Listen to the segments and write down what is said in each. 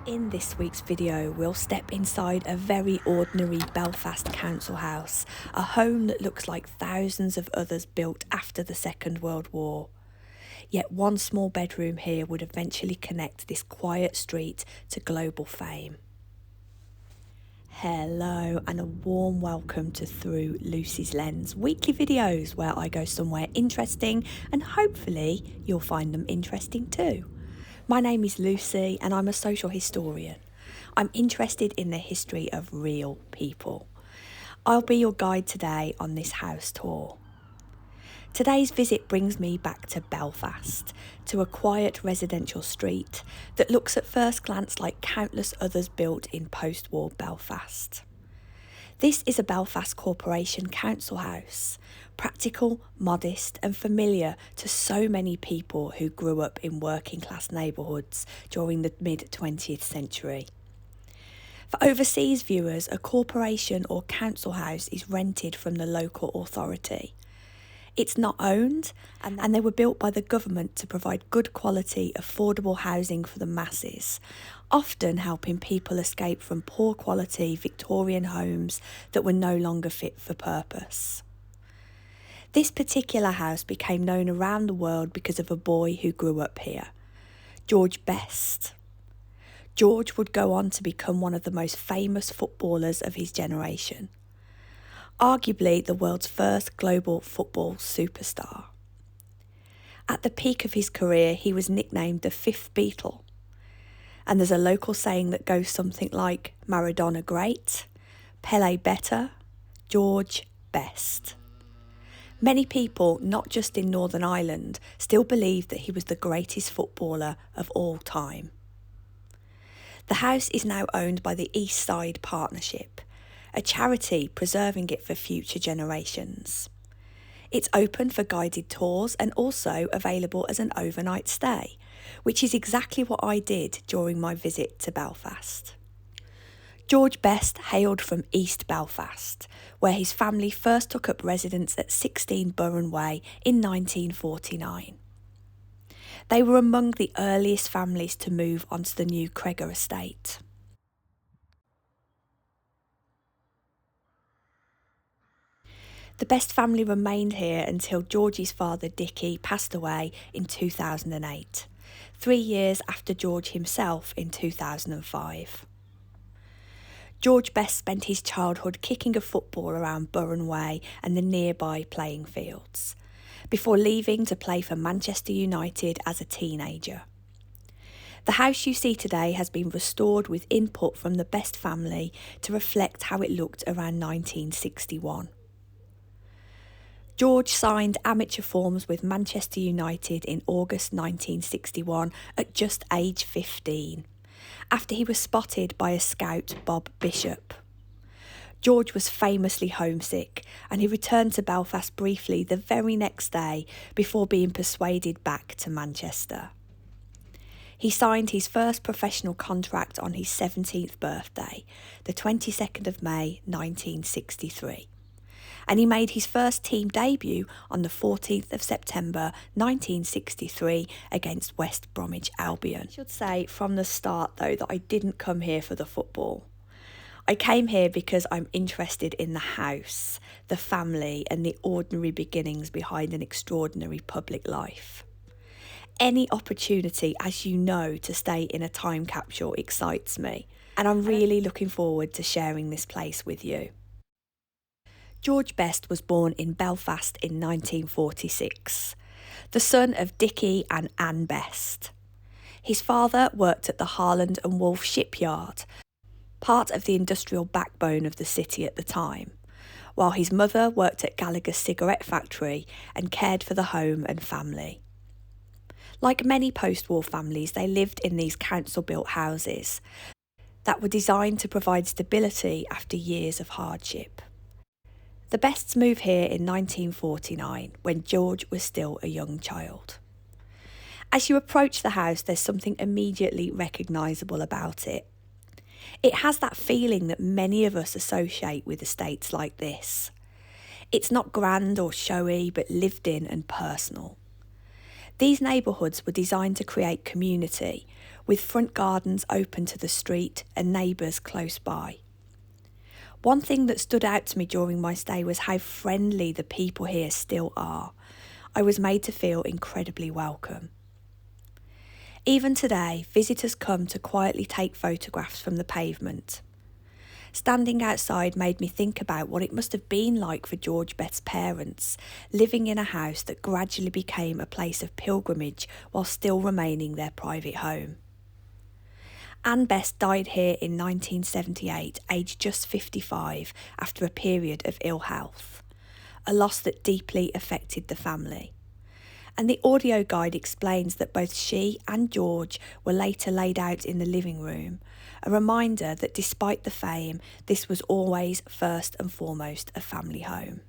In this week's video, we'll step inside a very ordinary Belfast council house, a home that looks like thousands of others built after the Second World War. Yet one small bedroom here would eventually connect this quiet street to global fame. Hello and a warm welcome to Through Lucy's Lens weekly videos where I go somewhere interesting and hopefully you'll find them interesting too. My name is Lucy and I'm a social historian. I'm interested in the history of real people. I'll be your guide today on this house tour. Today's visit brings me back to Belfast, to a quiet residential street that looks at first glance like countless others built in post-war Belfast. This is a Belfast Corporation council house, practical, modest and familiar to so many people who grew up in working class neighbourhoods during the mid-20th century. For overseas viewers, a corporation or council house is rented from the local authority. It's not owned, and they were built by the government to provide good quality, affordable housing for the masses, often helping people escape from poor quality Victorian homes that were no longer fit for purpose. This particular house became known around the world because of a boy who grew up here, George Best. George would go on to become one of the most famous footballers of his generation, arguably the world's first global football superstar. At the peak of his career, he was nicknamed the Fifth Beatle, and there's a local saying that goes something like Maradona great, Pele better, George best. Many people, not just in Northern Ireland, still believe that he was the greatest footballer of all time. The house is now owned by the East Side Partnership, a charity preserving it for future generations. It's open for guided tours and also available as an overnight stay, which is exactly what I did during my visit to Belfast. George Best hailed from East Belfast, where his family first took up residence at 16 Burren Way in 1949. They were among the earliest families to move onto the new Cregger estate. The Best family remained here until George's father Dickie passed away in 2008, 3 years after George himself in 2005. George Best spent his childhood kicking a football around Burren Way and the nearby playing fields, before leaving to play for Manchester United as a teenager. The house you see today has been restored with input from the Best family to reflect how it looked around 1961. George signed amateur forms with Manchester United in August 1961 at just age 15, after he was spotted by a scout, Bob Bishop. George was famously homesick and he returned to Belfast briefly the very next day before being persuaded back to Manchester. He signed his first professional contract on his 17th birthday, the 22nd of May 1963. And he made his first team debut on the 14th of September 1963 against West Bromwich Albion. I should say from the start though that I didn't come here for the football. I came here because I'm interested in the house, the family and the ordinary beginnings behind an extraordinary public life. Any opportunity, as you know, to stay in a time capsule excites me, and I'm really looking forward to sharing this place with you. George Best was born in Belfast in 1946, the son of Dickie and Anne Best. His father worked at the Harland and Wolff shipyard, part of the industrial backbone of the city at the time, while his mother worked at Gallagher's cigarette factory and cared for the home and family. Like many post-war families, they lived in these council-built houses that were designed to provide stability after years of hardship. The Bests moved here in 1949 when George was still a young child. As you approach the house, there's something immediately recognisable about it. It has that feeling that many of us associate with estates like this. It's not grand or showy, but lived in and personal. These neighbourhoods were designed to create community, with front gardens open to the street and neighbours close by. One thing that stood out to me during my stay was how friendly the people here still are. I was made to feel incredibly welcome. Even today, visitors come to quietly take photographs from the pavement. Standing outside made me think about what it must have been like for George Beth's parents, living in a house that gradually became a place of pilgrimage while still remaining their private home. Anne Best died here in 1978, aged just 55, after a period of ill health, a loss that deeply affected the family. And the audio guide explains that both she and George were later laid out in the living room, a reminder that despite the fame, this was always first and foremost a family home.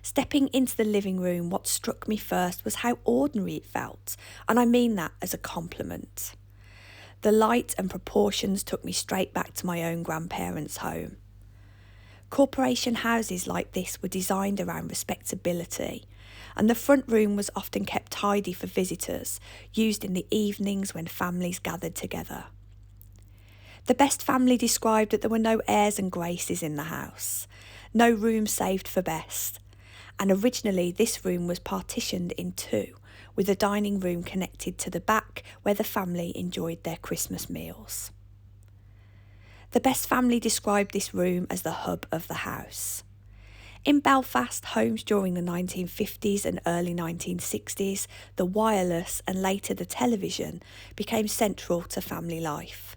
Stepping into the living room, what struck me first was how ordinary it felt, and I mean that as a compliment. The light and proportions took me straight back to my own grandparents' home. Corporation houses like this were designed around respectability, and the front room was often kept tidy for visitors, used in the evenings when families gathered together. The Best family described that there were no airs and graces in the house, no room saved for Best, and originally this room was partitioned in two, with the dining room connected to the back where the family enjoyed their Christmas meals. The Best family described this room as the hub of the house. In Belfast, homes during the 1950s and early 1960s, the wireless and later the television became central to family life.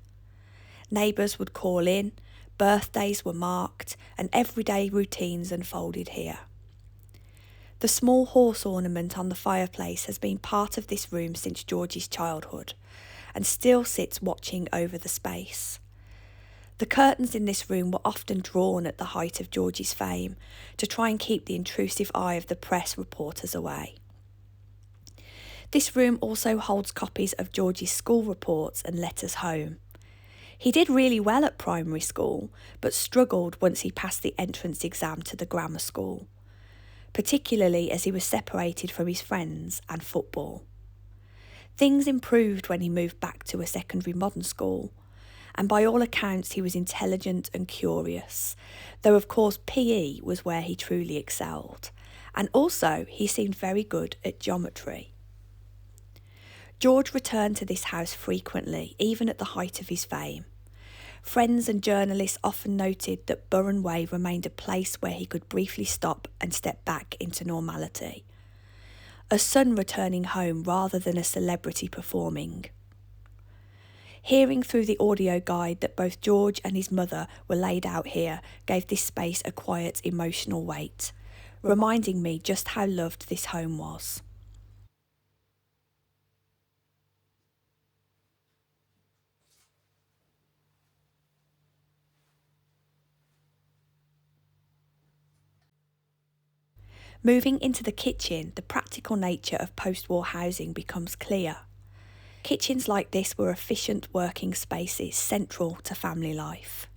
Neighbours would call in, birthdays were marked, and everyday routines unfolded here. The small horse ornament on the fireplace has been part of this room since George's childhood, and still sits watching over the space. The curtains in this room were often drawn at the height of George's fame to try and keep the intrusive eye of the press reporters away. This room also holds copies of George's school reports and letters home. He did really well at primary school, but struggled once he passed the entrance exam to the grammar school, particularly as he was separated from his friends and football. Things improved when he moved back to a secondary modern school, and by all accounts he was intelligent and curious, though of course PE was where he truly excelled, and also he seemed very good at geometry. George returned to this house frequently, even at the height of his fame. Friends and journalists often noted that Burren Way remained a place where he could briefly stop and step back into normality. A son returning home rather than a celebrity performing. Hearing through the audio guide that both George and his mother were laid out here gave this space a quiet emotional weight, reminding me just how loved this home was. Moving into the kitchen, the practical nature of post-war housing becomes clear. Kitchens like this were efficient working spaces central to family life.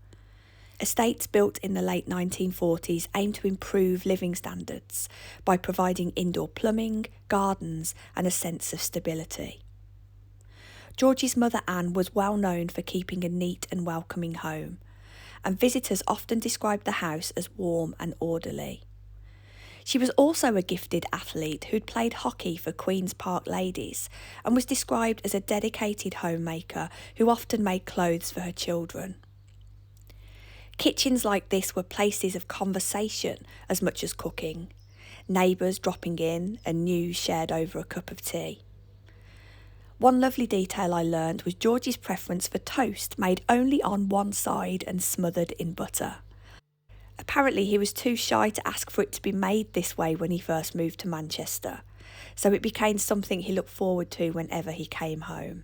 Estates built in the late 1940s aimed to improve living standards by providing indoor plumbing, gardens, and a sense of stability. George's mother Anne was well known for keeping a neat and welcoming home, and visitors often described the house as warm and orderly. She was also a gifted athlete who'd played hockey for Queen's Park Ladies and was described as a dedicated homemaker who often made clothes for her children. Kitchens like this were places of conversation as much as cooking, neighbours dropping in and news shared over a cup of tea. One lovely detail I learned was George's preference for toast made only on one side and smothered in butter. Apparently he was too shy to ask for it to be made this way when he first moved to Manchester, so it became something he looked forward to whenever he came home.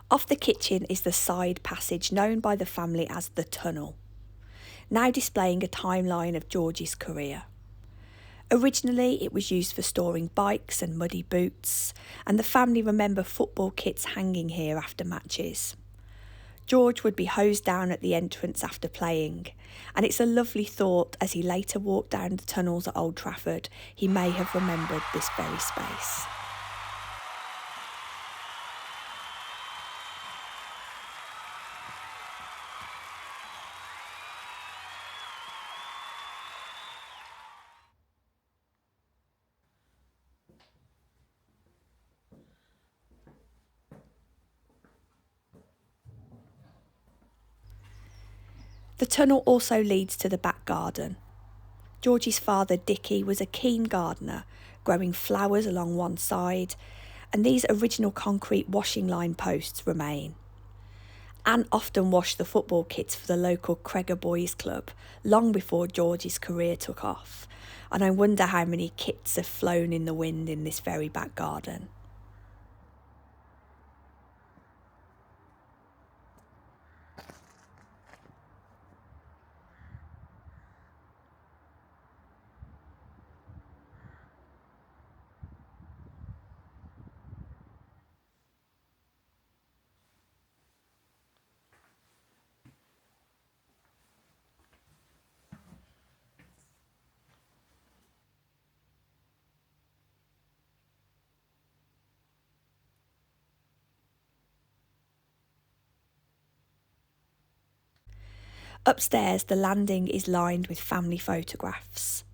Off the kitchen is the side passage known by the family as the tunnel, now displaying a timeline of George's career. Originally, it was used for storing bikes and muddy boots, and the family remember football kits hanging here after matches. George would be hosed down at the entrance after playing, and it's a lovely thought as he later walked down the tunnels at Old Trafford, he may have remembered this very space. The tunnel also leads to the back garden. George's father, Dickie, was a keen gardener, growing flowers along one side, and these original concrete washing line posts remain. Anne often washed the football kits for the local Cregger Boys Club, long before George's career took off, and I wonder how many kits have flown in the wind in this very back garden. Upstairs, the landing is lined with family photographs.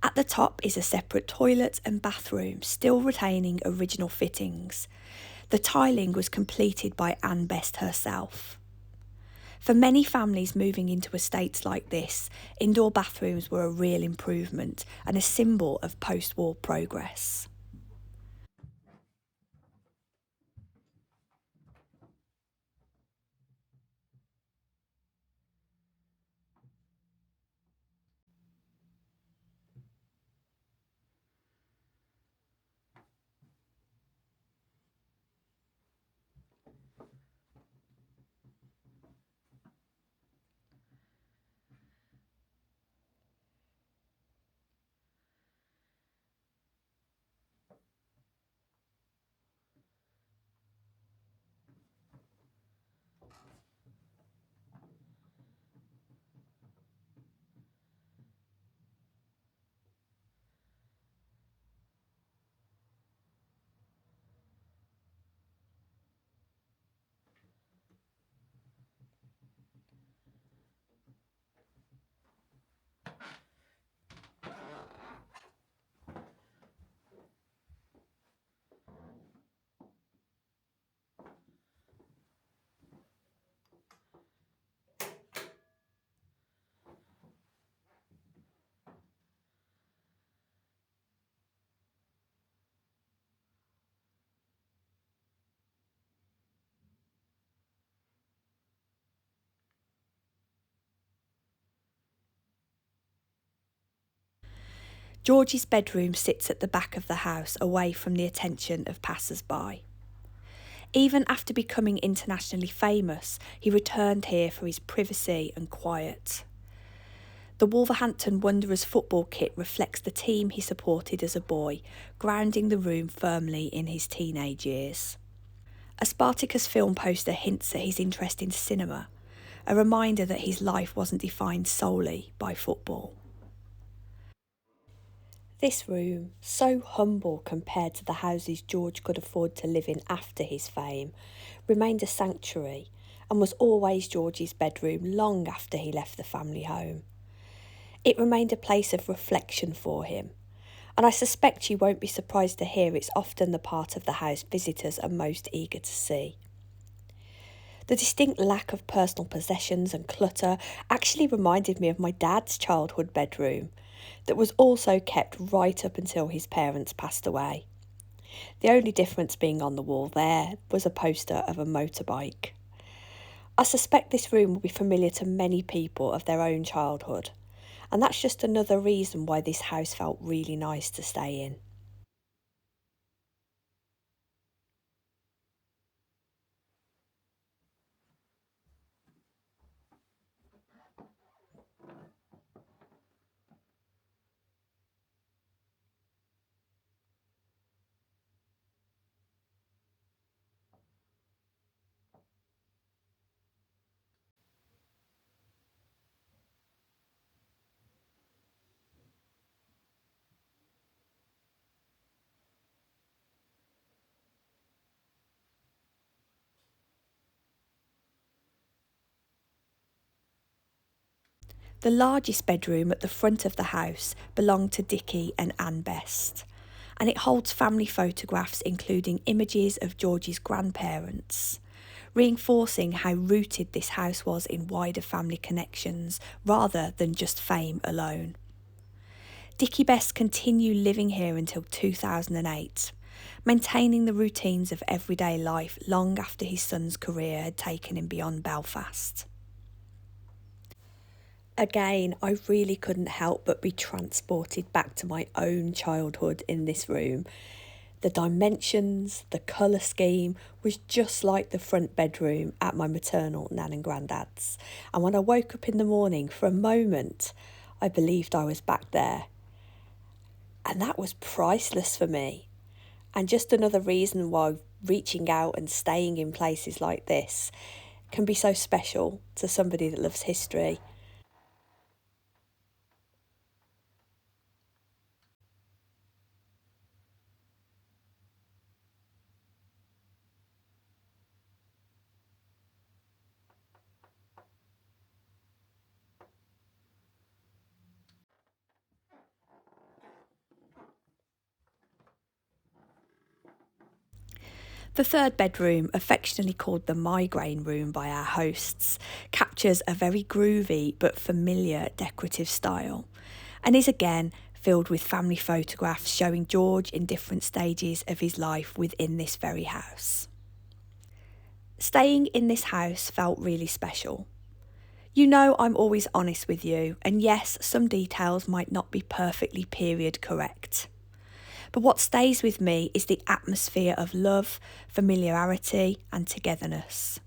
At the top is a separate toilet and bathroom, still retaining original fittings. The tiling was completed by Anne Best herself. For many families moving into estates like this, indoor bathrooms were a real improvement and a symbol of post-war progress. George's bedroom sits at the back of the house, away from the attention of passers-by. Even after becoming internationally famous, he returned here for his privacy and quiet. The Wolverhampton Wanderers football kit reflects the team he supported as a boy, grounding the room firmly in his teenage years. A Spartacus film poster hints at his interest in cinema, a reminder that his life wasn't defined solely by football. This room, so humble compared to the houses George could afford to live in after his fame, remained a sanctuary and was always George's bedroom long after he left the family home. It remained a place of reflection for him, and I suspect you won't be surprised to hear it's often the part of the house visitors are most eager to see. The distinct lack of personal possessions and clutter actually reminded me of my dad's childhood bedroom, that was also kept right up until his parents passed away. The only difference being on the wall there was a poster of a motorbike. I suspect this room will be familiar to many people of their own childhood, and that's just another reason why this house felt really nice to stay in. The largest bedroom at the front of the house belonged to Dickie and Anne Best, and it holds family photographs including images of George's grandparents, reinforcing how rooted this house was in wider family connections rather than just fame alone. Dickie Best continued living here until 2008, maintaining the routines of everyday life long after his son's career had taken him beyond Belfast. Again, I really couldn't help but be transported back to my own childhood in this room. The dimensions, the colour scheme was just like the front bedroom at my maternal nan and granddad's. And when I woke up in the morning, for a moment, I believed I was back there. And that was priceless for me. And just another reason why reaching out and staying in places like this can be so special to somebody that loves history. The third bedroom, affectionately called the migraine room by our hosts, captures a very groovy but familiar decorative style, and is again filled with family photographs showing George in different stages of his life within this very house. Staying in this house felt really special. You know I'm always honest with you, and yes, some details might not be perfectly period correct. But what stays with me is the atmosphere of love, familiarity and togetherness.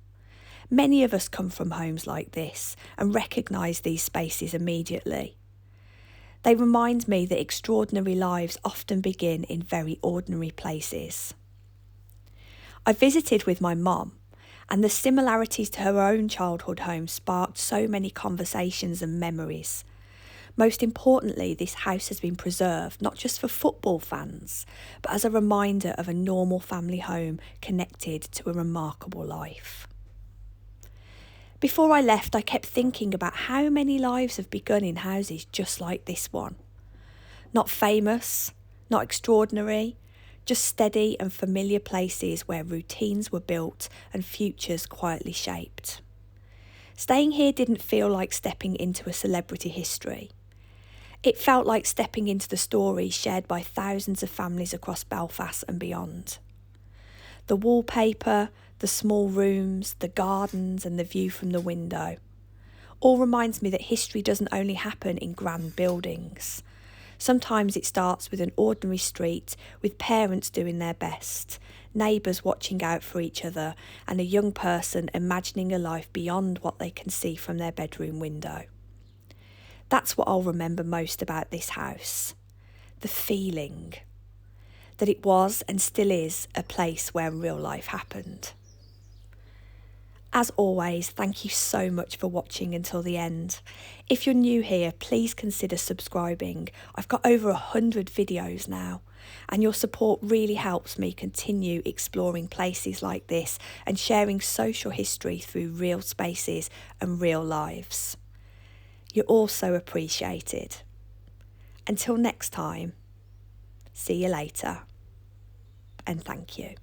Many of us come from homes like this and recognise these spaces immediately. They remind me that extraordinary lives often begin in very ordinary places. I visited with my mum, and the similarities to her own childhood home sparked so many conversations and memories. Most importantly, this house has been preserved not just for football fans, but as a reminder of a normal family home connected to a remarkable life. Before I left, I kept thinking about how many lives have begun in houses just like this one. Not famous, not extraordinary, just steady and familiar places where routines were built and futures quietly shaped. Staying here didn't feel like stepping into a celebrity history. It felt like stepping into the stories shared by thousands of families across Belfast and beyond. The wallpaper, the small rooms, the gardens and the view from the window all reminds me that history doesn't only happen in grand buildings. Sometimes it starts with an ordinary street with parents doing their best, neighbours watching out for each other and a young person imagining a life beyond what they can see from their bedroom window. That's what I'll remember most about this house. The feeling that it was and still is a place where real life happened. As always, thank you so much for watching until the end. If you're new here, please consider subscribing. I've got over 100 videos now, and your support really helps me continue exploring places like this and sharing social history through real spaces and real lives. You're also appreciated. Until next time, see you later, and thank you.